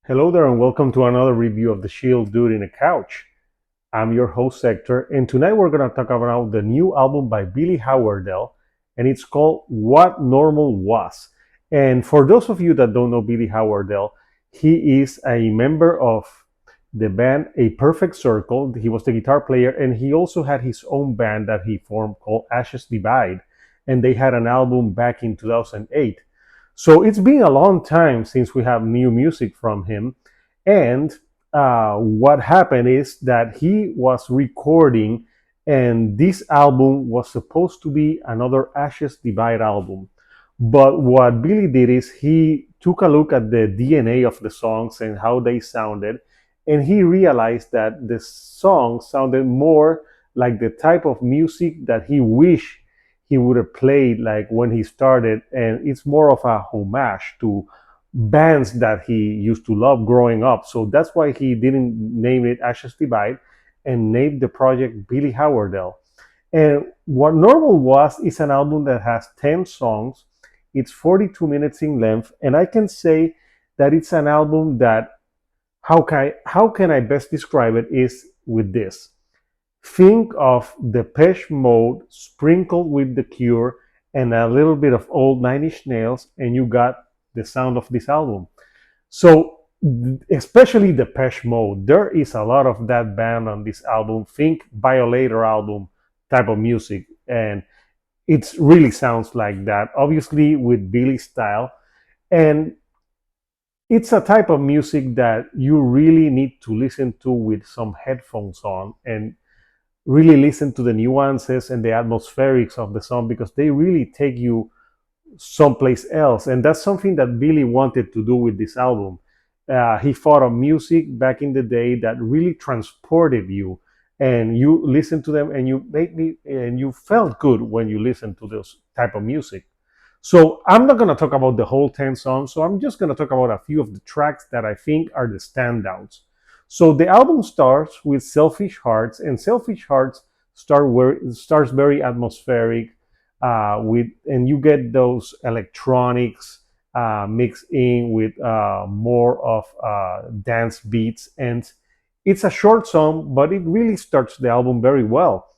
Hello there, and welcome to another review of The Shield Dude in a Couch. I'm your host, Sector, and tonight we're going to talk about the new album by Billy Howerdel, and it's called What Normal Was. And for those of you that don't know Billy Howerdel, he is a member of the band A Perfect Circle. He was the guitar player, and he also had his own band that he formed called Ashes Divide, and they had an album back in 2008. So it's been a long time since we have new music from him. And what happened is that he was recording, and this album was supposed to be another Ashes Divide album. But what Billy did is he took a look at the DNA of the songs and how they sounded, and he realized that the songs sounded more like the type of music that he wished he would have played like when he started, and it's more of a homage to bands that he used to love growing up. So that's why he didn't name it Ashes Divide and named the project Billy Howerdel. And what Normal Was is an album that has 10 songs. It's 42 minutes in length, and I can say that it's an album that how can I best describe it is with this. Think of Depeche Mode sprinkled with The Cure and a little bit of old Nine Inch Nails, and you got the sound of this album. So, especially Depeche Mode, there is a lot of that band on this album. Think Violator album type of music, and it really sounds like that. Obviously, with Billy's style, and it's a type of music that you really need to listen to with some headphones on and really listen to the nuances and the atmospherics of the song because they really take you someplace else. And that's something that Billy wanted to do with this album. He thought of music back in the day that really transported you, and you listen to them, and you felt good when you listened to this type of music. So I'm not going to talk about the whole 10 songs. So I'm just going to talk about a few of the tracks that I think are the standouts. So the album starts with Selfish Hearts, and Selfish Hearts starts very atmospheric, and you get those electronics mixed in with more of dance beats, and it's a short song, but it really starts the album very well.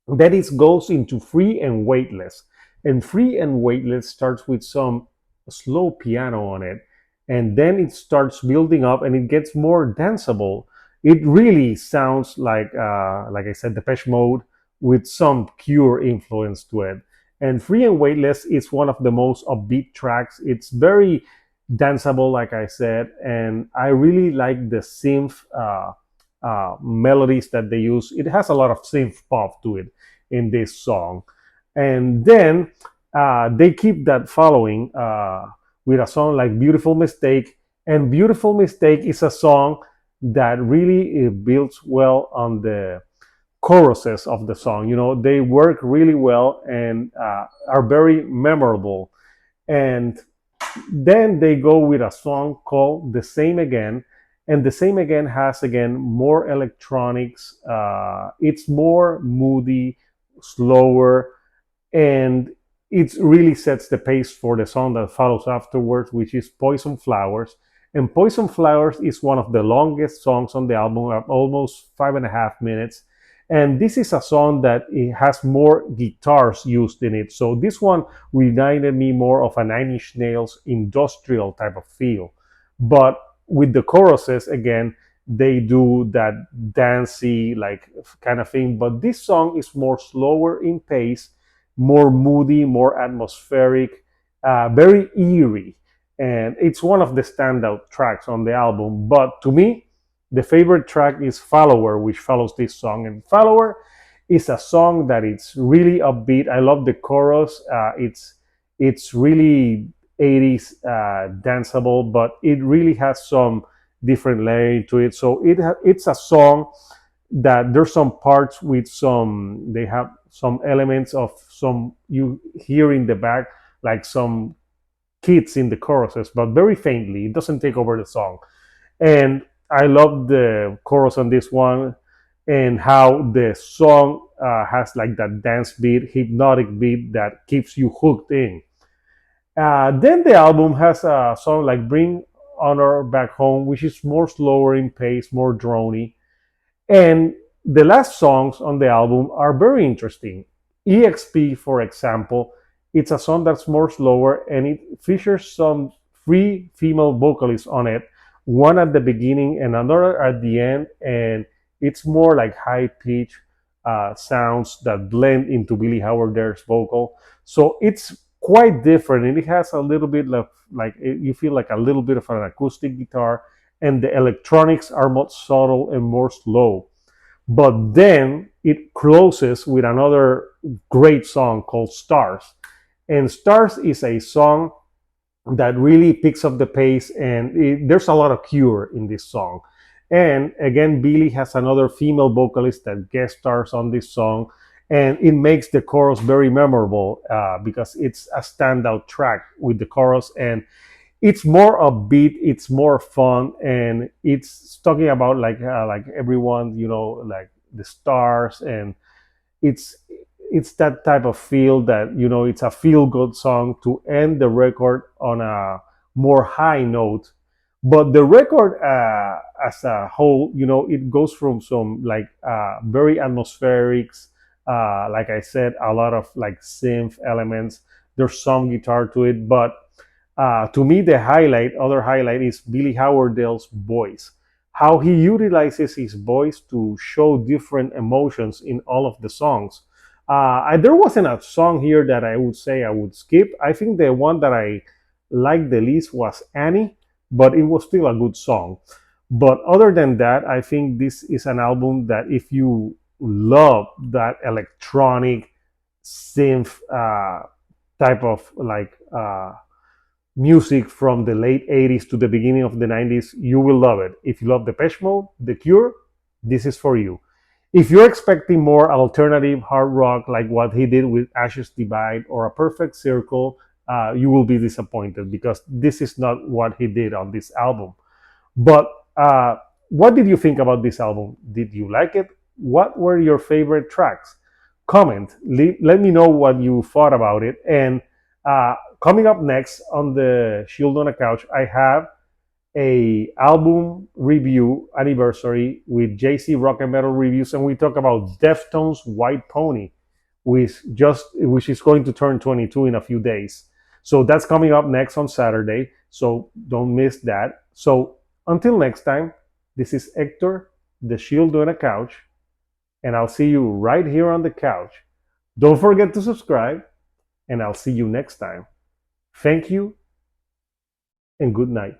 Then it goes into Free and Weightless, and Free and Weightless starts with some slow piano on it, and then it starts building up and it gets more danceable. It really sounds like I said, Depeche Mode with some Cure influence to it. And Free and Weightless is one of the most upbeat tracks. It's very danceable, like I said, and I really like the synth melodies that they use. It has a lot of synth pop to it in this song. And then they keep that following with a song like Beautiful Mistake. And Beautiful Mistake is a song that really builds well on the choruses of the song. You know, they work really well and are very memorable. And then they go with a song called The Same Again. And The Same Again has, again, more electronics. It's more moody, slower, and it really sets the pace for the song that follows afterwards, which is Poison Flowers. And Poison Flowers is one of the longest songs on the album, almost 5.5 minutes. And this is a song that it has more guitars used in it. So this one reminded me more of a Nine Inch Nails industrial type of feel. But with the choruses, again, they do that dancey like kind of thing. But this song is more slower in pace, more moody, more atmospheric, very eerie. And it's one of the standout tracks on the album. But to me, the favorite track is Follower, which follows this song. And Follower is a song that it's really upbeat. I love the chorus. It's really 80s danceable, but it really has some different layering to it. So it's a song that there's some parts with some, they have some elements of some you hear in the back, like some kids in the choruses, but very faintly. It doesn't take over the song. And I love the chorus on this one, and how the song has like that dance beat, hypnotic beat that keeps you hooked in. Then the album has a song like Bring Honor Back Home, which is more slower in pace, more drony. And the last songs on the album are very interesting. EXP, for example, it's a song that's more slower and it features some three female vocalists on it, one at the beginning and another at the end, and it's more like high pitch sounds that blend into Billy Howerdell's vocal. So it's quite different, and it has a little bit of like you feel like a little bit of an acoustic guitar, and the electronics are more subtle and more slow. But then it closes with another great song called Stars. And Stars is a song that really picks up the pace, and there's a lot of Cure in this song. And again, Billy has another female vocalist that guest stars on this song, and it makes the chorus very memorable because it's a standout track with the chorus, and it's more upbeat, it's more fun, and it's talking about like everyone, like the stars, and it's it's that type of feel that it's a feel good song to end the record on a more high note. But the record as a whole, it goes from some like very atmospheric, like I said, a lot of like synth elements. There's some guitar to it, but to me, the other highlight, is Billy Howerdell's voice. How he utilizes his voice to show different emotions in all of the songs. There wasn't a song here that I would say I would skip. I think the one that I liked the least was Annie, but it was still a good song. But other than that, I think this is an album that if you love that electronic synth type of like music from the late 80s to the beginning of the 90s, you will love it. If you love Depeche Mode, The Cure, this is for you. If you're expecting more alternative hard rock like what he did with Ashes Divide or A Perfect Circle, you will be disappointed because this is not what he did on this album. But what did you think about this album? Did you like it? What were your favorite tracks? Comment. Let me know what you thought about it. And coming up next on the Shield on a Couch, I have a album review anniversary with JC Rock and Metal Reviews, and we talk about Deftones' White Pony, which is going to turn 22 in a few days. So that's coming up next on Saturday. So don't miss that. So until next time, this is Hector, the Shield on a Couch, and I'll see you right here on the couch. Don't forget to subscribe, and I'll see you next time. Thank you, and good night.